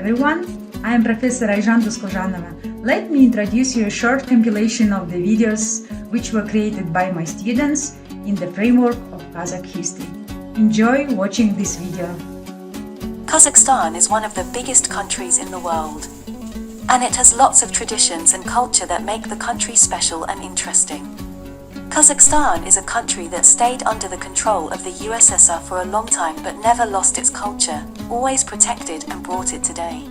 everyone, I am Professor Ayjan Duskozhanova. Let me introduce you a short compilation of the videos which were created by my students in the framework of Kazakh history. Enjoy watching this video. Kazakhstan is one of the biggest countries in the world, and it has lots of traditions and culture that make the country special and interesting. Kazakhstan is a country that stayed under the control of the USSR for a long time but never lost its culture, always protected and brought it today.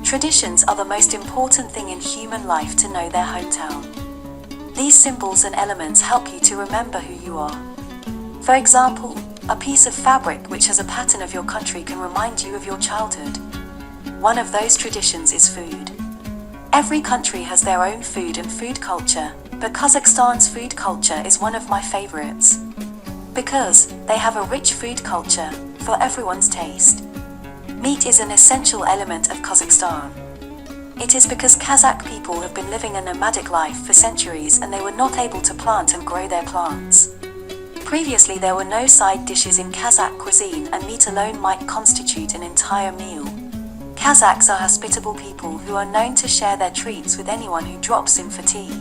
Traditions are the most important thing in human life to know their hometown. These symbols and elements help you to remember who you are. For example, a piece of fabric which has a pattern of your country can remind you of your childhood. One of those traditions is food. Every country has their own food and food culture, but Kazakhstan's food culture is one of my favorites, because they have a rich food culture for everyone's taste. Meat is an essential element of Kazakhstan. It is because Kazakh people have been living a nomadic life for centuries and they were not able to plant and grow their plants. Previously there were no side dishes in Kazakh cuisine and meat alone might constitute an entire meal. Kazakhs are hospitable people who are known to share their treats with anyone who drops in for tea.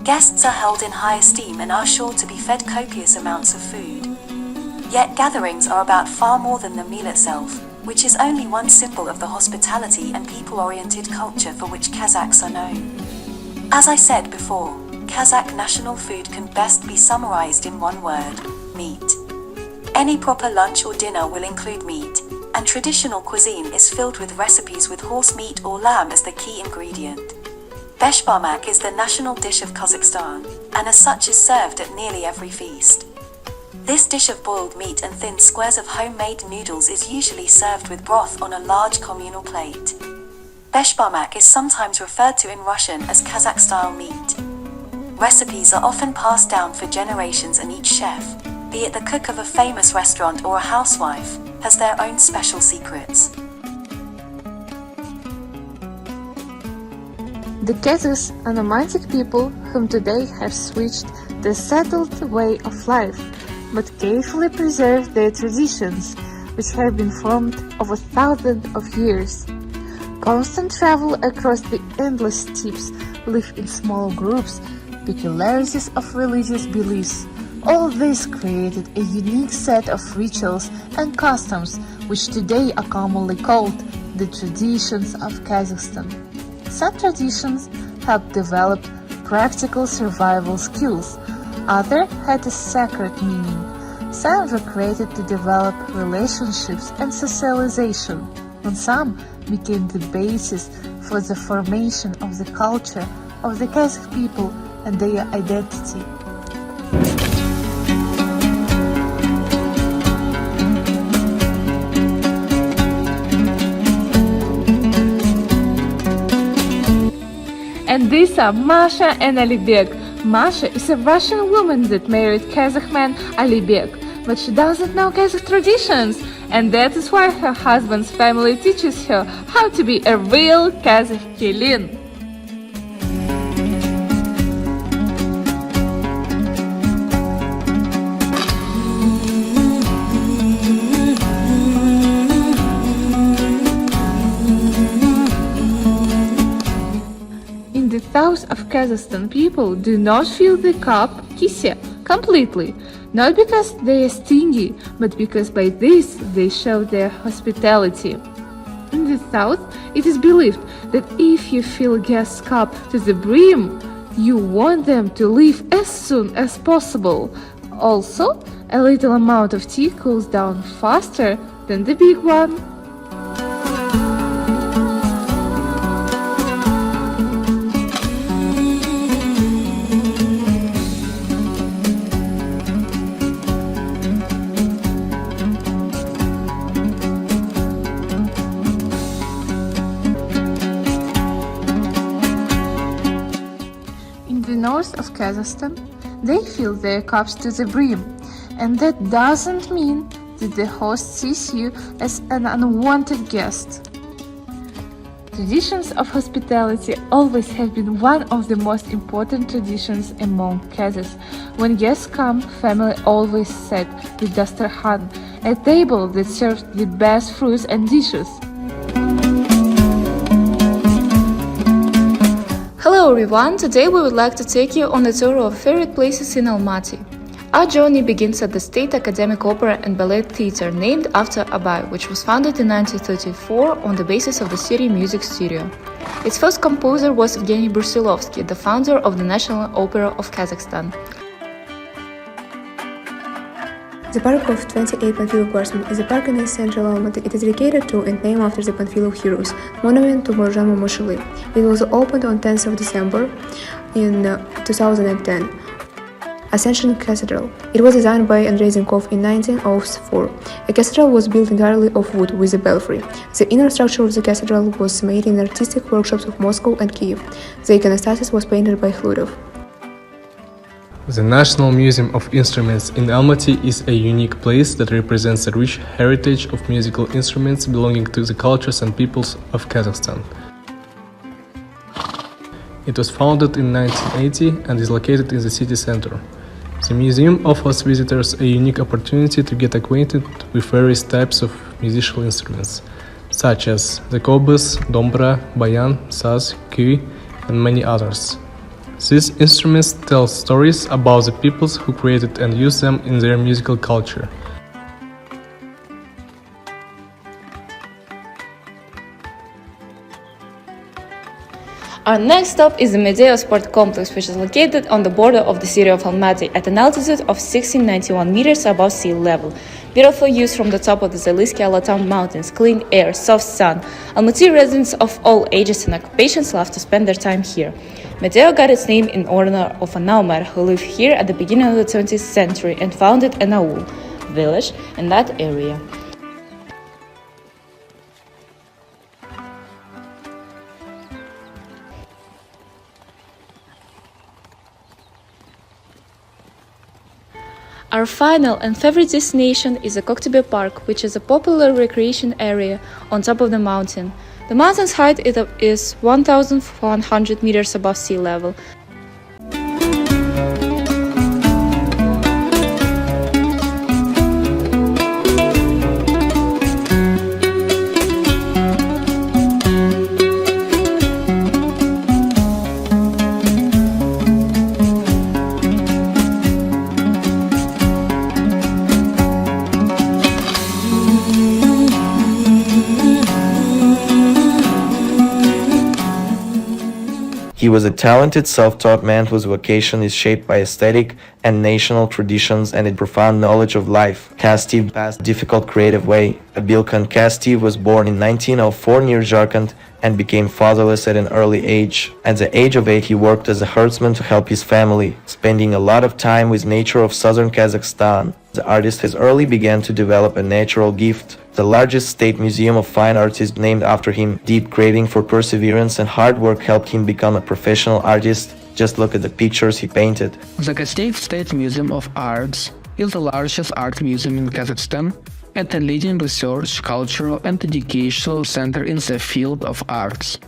Guests are held in high esteem and are sure to be fed copious amounts of food. Yet gatherings are about far more than the meal itself, which is only one symbol of the hospitality and people-oriented culture for which Kazakhs are known. As I said before, Kazakh national food can best be summarized in one word: meat. Any proper lunch or dinner will include meat, and traditional cuisine is filled with recipes with horse meat or lamb as the key ingredient. Beshbarmak is the national dish of Kazakhstan, and as such is served at nearly every feast. This dish of boiled meat and thin squares of homemade noodles is usually served with broth on a large communal plate. Beshbarmak is sometimes referred to in Russian as Kazakh-style meat. Recipes are often passed down for generations and each chef, be it the cook of a famous restaurant or a housewife, has their own special secrets. The Kazakhs are nomadic people whom today have switched the settled way of life, but carefully preserve their traditions, which have been formed over thousands of years. Constant travel across the endless steppes, live in small groups, peculiarities of religious beliefs. All this created a unique set of rituals and customs, which today are commonly called the traditions of Kazakhstan. Some traditions helped develop practical survival skills, others had a sacred meaning. Some were created to develop relationships and socialization, and some became the basis for the formation of the culture of the Kazakh people and their identity. And these are Masha and Alibek. Masha is a Russian woman that married Kazakh man Alibek, but she doesn't know Kazakh traditions, and that is why her husband's family teaches her how to be a real Kazakh kelin. In the south of Kazakhstan, people do not fill the cup kise completely, not because they are stingy, but because by this they show their hospitality. In the south, it is believed that if you fill a guest's cup to the brim, you want them to leave as soon as possible. Also, a little amount of tea cools down faster than the big one. North of Kazakhstan, they fill their cups to the brim, and that doesn't mean that the host sees you as an unwanted guest. Traditions of hospitality always have been one of the most important traditions among Kazakhs. When guests come, family always sat with dasturkhan, a table that served the best fruits and dishes. Hello everyone, today we would like to take you on a tour of favorite places in Almaty. Our journey begins at the State Academic Opera and Ballet Theatre named after Abay, which was founded in 1934 on the basis of the City Music Studio. Its first composer was Evgeny Brusilovsky, the founder of the National Opera of Kazakhstan. The park of 28 Panfilov Guardsmen is a park in East Central Almaty. It is dedicated to and named after the Panfilov heroes, monument to Borzhan Momashili. It was opened on 10th of December in 2010. Ascension Cathedral. It was designed by Andrei Zinkov in 1904. A cathedral was built entirely of wood with a belfry. The inner structure of the cathedral was made in artistic workshops of Moscow and Kiev. The iconostasis was painted by Khludov. The National Museum of Instruments in Almaty is a unique place that represents a rich heritage of musical instruments belonging to the cultures and peoples of Kazakhstan. It was founded in 1980 and is located in the city center. The museum offers visitors a unique opportunity to get acquainted with various types of musical instruments, such as the kobus, dombra, bayan, saz, kui, and many others. These instruments tell stories about the peoples who created and used them in their musical culture. Our next stop is the Medeo Sport Complex, which is located on the border of the city of Almaty at an altitude of 1691 meters above sea level. Beautiful views from the top of the Zalisky Alatan Mountains, clean air, soft sun. Almaty residents of all ages and occupations love to spend their time here. Medeo got its name in honor of an Aumar who lived here at the beginning of the 20th century and founded an aul, village, in that area. Our final and favorite destination is the Koktebe Park, which is a popular recreation area on top of the mountain. The mountain's height is 1,100 meters above sea level. He was a talented, self-taught man whose vocation is shaped by aesthetic and national traditions and a profound knowledge of life. Kastev passed a difficult creative way. Abilkan Kastev was born in 1904 near Jharkhand and became fatherless at an early age. At the age of 8, he worked as a herdsman to help his family, spending a lot of time with nature of southern Kazakhstan. The artist has early began to develop a natural gift. The largest state museum of fine arts is named after him. Deep craving for perseverance and hard work helped him become a professional artist. Just look at the pictures he painted. The Kastev State Museum of Arts is the largest art museum in Kazakhstan and a leading research, cultural and educational center in the field of arts.